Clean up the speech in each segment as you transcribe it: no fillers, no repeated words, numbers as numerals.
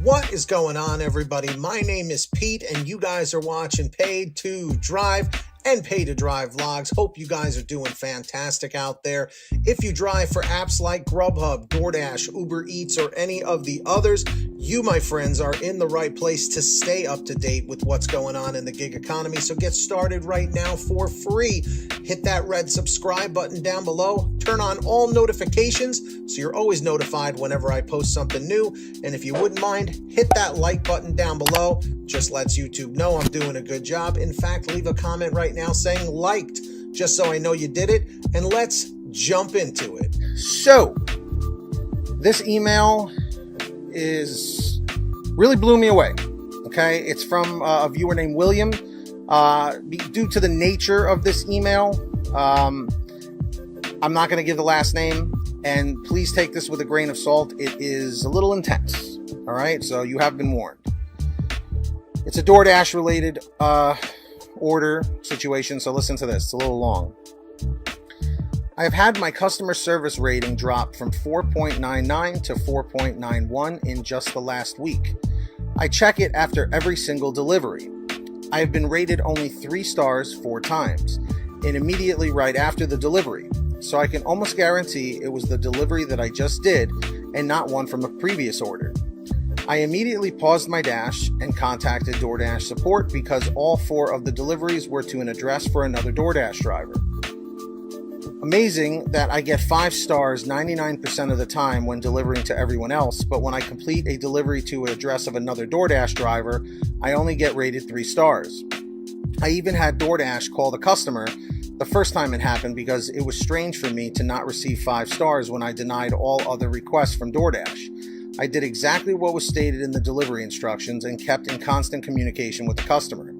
What is going on, everybody? My name is Pete, and you guys are watching Paid to Drive and Pay to Drive vlogs. Hope you guys are doing fantastic out there. If you drive for apps like GrubHub, DoorDash, Uber Eats, or any of the others, you, my friends, are in the right place to stay up to date with what's going on in the gig economy. So get started right now for free. Hit that red subscribe button down below. Turn on all notifications so you're always notified whenever I post something new. And if you wouldn't mind, hit that like button down below. Just lets YouTube know I'm doing a good job. In fact, leave a comment right now saying liked, just so I know you did it. And let's jump into it. So, this email really blew me away. Okay, it's from a viewer named William. Due to the nature of this email, I'm not going to give the last name, and please take this with a grain of salt. It is a little intense. All right, so you have been warned. It's a DoorDash related order situation, so listen to this. It's a little long. I have had my customer service rating drop from 4.99 to 4.91 in just the last week. I check it after every single delivery. I have been rated only 3 stars 4 times, and immediately right after the delivery. So I can almost guarantee it was the delivery that I just did and not one from a previous order. I immediately paused my dash and contacted DoorDash support because all 4 of the deliveries were to an address for another DoorDash driver. Amazing that I get 5 stars 99% of the time when delivering to everyone else, but when I complete a delivery to an address of another DoorDash driver, I only get rated 3 stars. I even had DoorDash call the customer the first time it happened because it was strange for me to not receive 5 stars when I denied all other requests from DoorDash. I did exactly what was stated in the delivery instructions and kept in constant communication with the customer.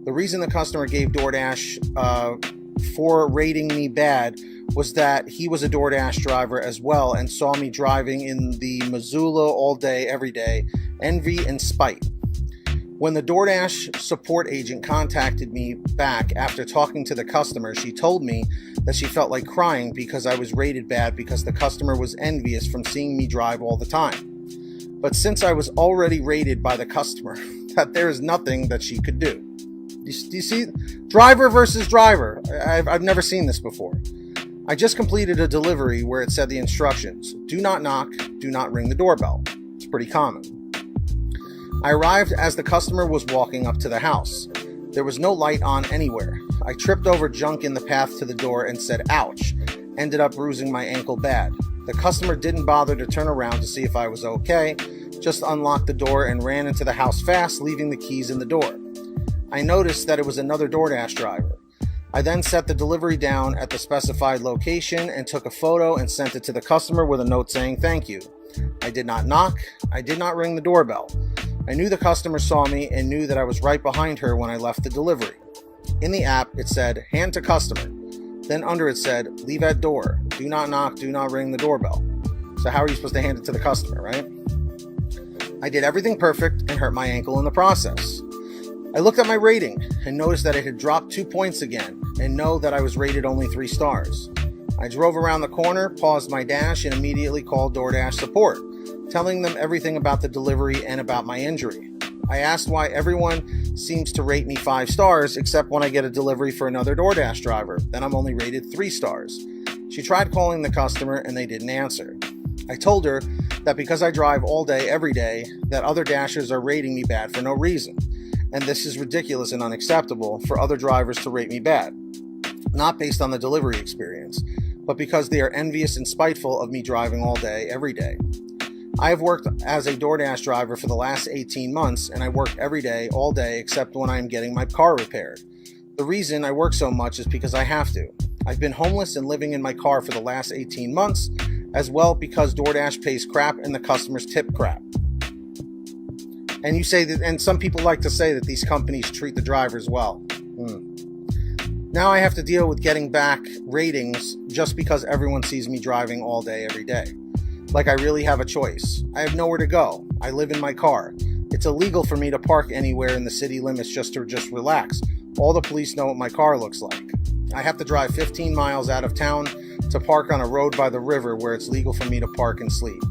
The reason the customer gave DoorDash for rating me bad was that he was a DoorDash driver as well and saw me driving in the Missoula all day, every day, envy and spite. When the DoorDash support agent contacted me back after talking to the customer, she told me that she felt like crying because I was rated bad because the customer was envious from seeing me drive all the time. But since I was already rated by the customer, that there is nothing that she could do. Do you see? Driver versus driver. I've never seen this before. I just completed a delivery where it said the instructions: do not knock, do not ring the doorbell. It's pretty common. I arrived as the customer was walking up to the house. There was no light on anywhere. I tripped over junk in the path to the door and said, ouch. Ended up bruising my ankle bad. The customer didn't bother to turn around to see if I was okay, just unlocked the door and ran into the house fast, leaving the keys in the door. I noticed that it was another DoorDash driver. I then set the delivery down at the specified location and took a photo and sent it to the customer with a note saying thank you. I did not knock. I did not ring the doorbell. I knew the customer saw me and knew that I was right behind her when I left the delivery. In the app, it said, hand to customer. Then under it said, leave at door. Do not knock, do not ring the doorbell. So how are you supposed to hand it to the customer, right? I did everything perfect and hurt my ankle in the process. I looked at my rating and noticed that it had dropped 2 points again and know that I was rated only 3 stars. I drove around the corner, paused my dash, and immediately called DoorDash support, telling them everything about the delivery and about my injury. I asked why everyone seems to rate me 5 stars except when I get a delivery for another DoorDash driver. Then I'm only rated 3 stars. She tried calling the customer and they didn't answer. I told her that because I drive all day, every day, that other Dashers are rating me bad for no reason. And this is ridiculous and unacceptable for other drivers to rate me bad. Not based on the delivery experience, but because they are envious and spiteful of me driving all day, every day. I have worked as a DoorDash driver for the last 18 months, and I work every day, all day, except when I am getting my car repaired. The reason I work so much is because I have to. I've been homeless and living in my car for the last 18 months, as well because DoorDash pays crap and the customers tip crap. And you say that, and some people like to say that these companies treat the drivers well. Now I have to deal with getting back ratings just because everyone sees me driving all day, every day. Like I really have a choice. I have nowhere to go. I live in my car. It's illegal for me to park anywhere in the city limits just to relax. All the police know what my car looks like. I have to drive 15 miles out of town to park on a road by the river where it's legal for me to park and sleep.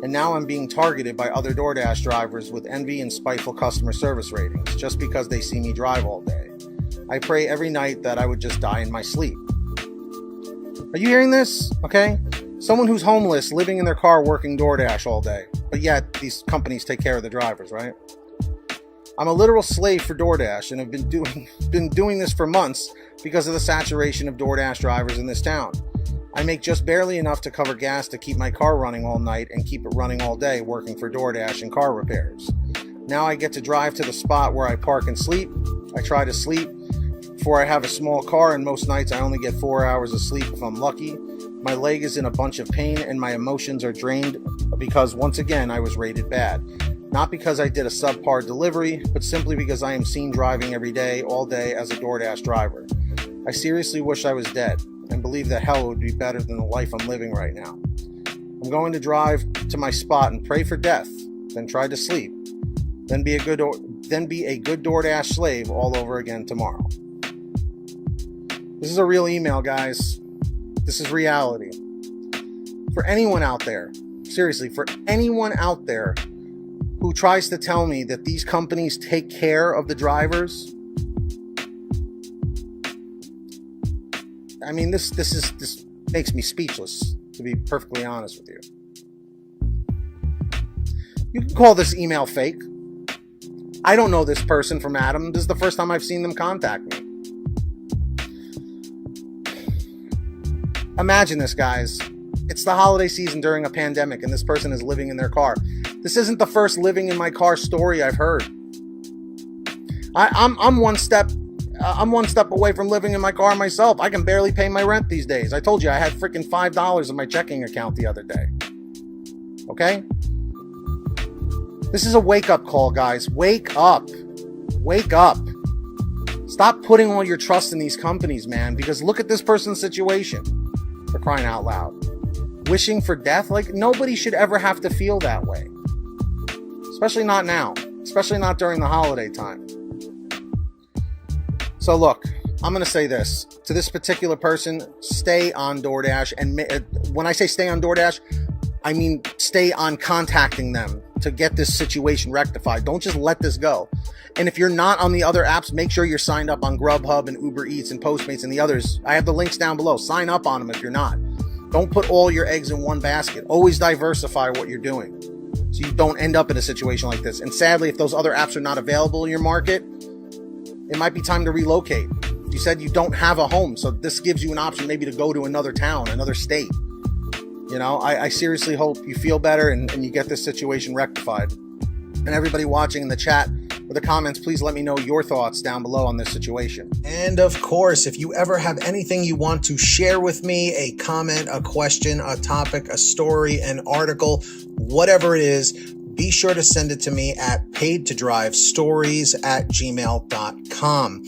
and now I'm being targeted by other DoorDash drivers with envy and spiteful customer service ratings just because they see me drive all day. I pray every night that I would just die in my sleep. Are you hearing this? Okay? Someone who's homeless, living in their car, working DoorDash all day. But yet, these companies take care of the drivers, right? I'm a literal slave for DoorDash and have been doing this for months because of the saturation of DoorDash drivers in this town. I make just barely enough to cover gas to keep my car running all night and keep it running all day working for DoorDash and car repairs. Now I get to drive to the spot where I park and sleep. I try to sleep before I have a small car, and most nights I only get 4 hours of sleep if I'm lucky. My leg is in a bunch of pain and my emotions are drained because once again I was rated bad. Not because I did a subpar delivery, but simply because I am seen driving every day, all day as a DoorDash driver. I seriously wish I was dead and believe that hell would be better than the life I'm living right now. I'm going to drive to my spot and pray for death, then try to sleep, then be a good DoorDash slave all over again tomorrow. This is a real email, guys. This is reality. For anyone out there, seriously, for anyone out there who tries to tell me that these companies take care of the drivers, I mean, this makes me speechless, to be perfectly honest with you. You can call this email fake. I don't know this person from Adam. This is the first time I've seen them contact me. Imagine this, guys. It's the holiday season during a pandemic, and this person is living in their car. This isn't the first living in my car story I've heard. I'm one step away from living in my car myself. I can barely pay my rent these days. I told you I had freaking $5 in my checking account the other day. Okay? This is a wake-up call, guys. Wake up. Wake up. Stop putting all your trust in these companies, man, because look at this person's situation. For crying out loud. Wishing for death? Like, nobody should ever have to feel that way. Especially not now. Especially not during the holiday time. So look, I'm going to say this. To this particular person, stay on DoorDash. And when I say stay on DoorDash, I mean stay on contacting them to get this situation rectified. Don't just let this go. And if you're not on the other apps, make sure you're signed up on GrubHub and UberEATS and Postmates and the others. I have the links down below. Sign up on them if you're not. Don't put all your eggs in one basket. Always diversify what you're doing so you don't end up in a situation like this. And sadly, if those other apps are not available in your market, it might be time to relocate. You said you don't have a home, so this gives you an option maybe to go to another town, another state. You know, I seriously hope you feel better and you get this situation rectified. And everybody watching in the chat or the comments, please let me know your thoughts down below on this situation. And of course, if you ever have anything you want to share with me, a comment, a question, a topic, a story, an article, whatever it is, be sure to send it to me at paidtodrivestories@gmail.com.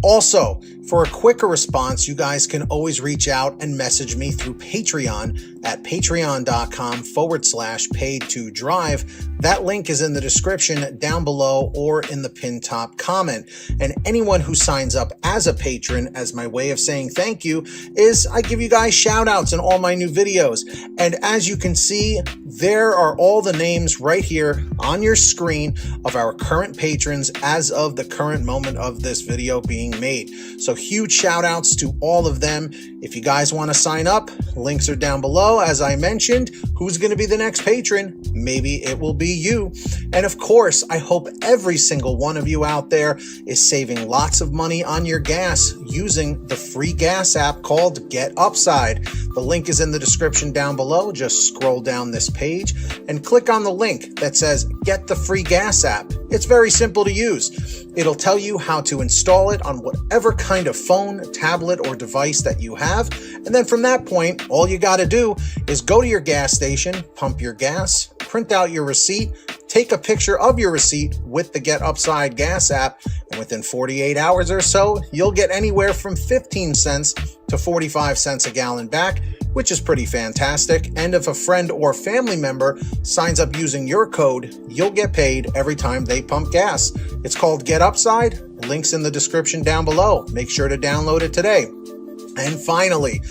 Also, for a quicker response, you guys can always reach out and message me through Patreon at patreon.com/paidtodrive. That link is in the description down below or in the pinned top comment. And anyone who signs up as a patron, as my way of saying thank you, is I give you guys shout outs in all my new videos. And as you can see, there are all the names right here on your screen of our current patrons as of the current moment of this video being made. So huge shout outs to all of them. If you guys want to sign up, links are down below. As I mentioned, who's going to be the next patron? Maybe it will be you. And of course, I hope every single one of you out there is saving lots of money on your gas using the free gas app called Get Upside. The link is in the description down below. Just scroll down this page and click on the link that says Get the Free Gas App. It's very simple to use. It'll tell you how to install it on whatever kind of phone, tablet, or device that you have. And then from that point, all you got to do is go to your gas station, pump your gas, print out your receipt, take a picture of your receipt with the Get Upside gas app, and within 48 hours or so, you'll get anywhere from 15 cents to 45 cents a gallon back, which is pretty fantastic. And if a friend or family member signs up using your code, you'll get paid every time they pump gas. It's called Get Upside. Links in the description down below. Make sure to download it today. And finally,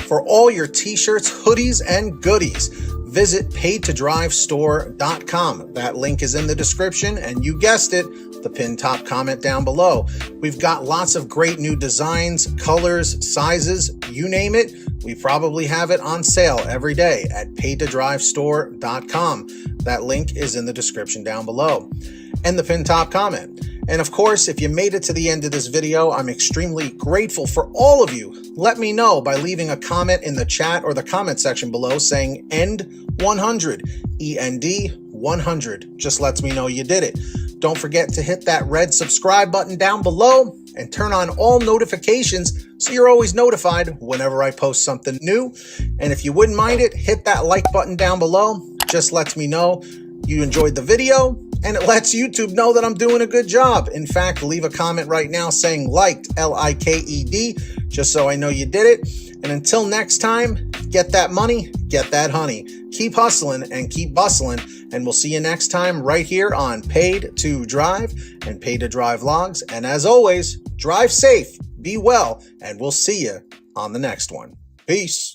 for all your t-shirts, hoodies, and goodies, visit paidtodrivestore.com. That link is in the description, and you guessed it, the pinned top comment down below. We've got lots of great new designs, colors, sizes, you name it. We probably have it on sale every day at paidtodrivestore.com. That link is in the description down below and the pinned top comment. And of course, if you made it to the end of this video, I'm extremely grateful for all of you. Let me know by leaving a comment in the chat or the comment section below saying END100, END 100. Just lets me know you did it. Don't forget to hit that red subscribe button down below and turn on all notifications so you're always notified whenever I post something new. And if you wouldn't mind it, hit that like button down below. Just lets me know you enjoyed the video, and it lets YouTube know that I'm doing a good job. In fact, leave a comment right now saying liked, L-I-K-E-D, just so I know you did it. And until next time, get that money, get that honey. Keep hustling and keep bustling, and we'll see you next time right here on Paid to Drive and Paid to Drive Vlogs. And as always, drive safe, be well, and we'll see you on the next one. Peace.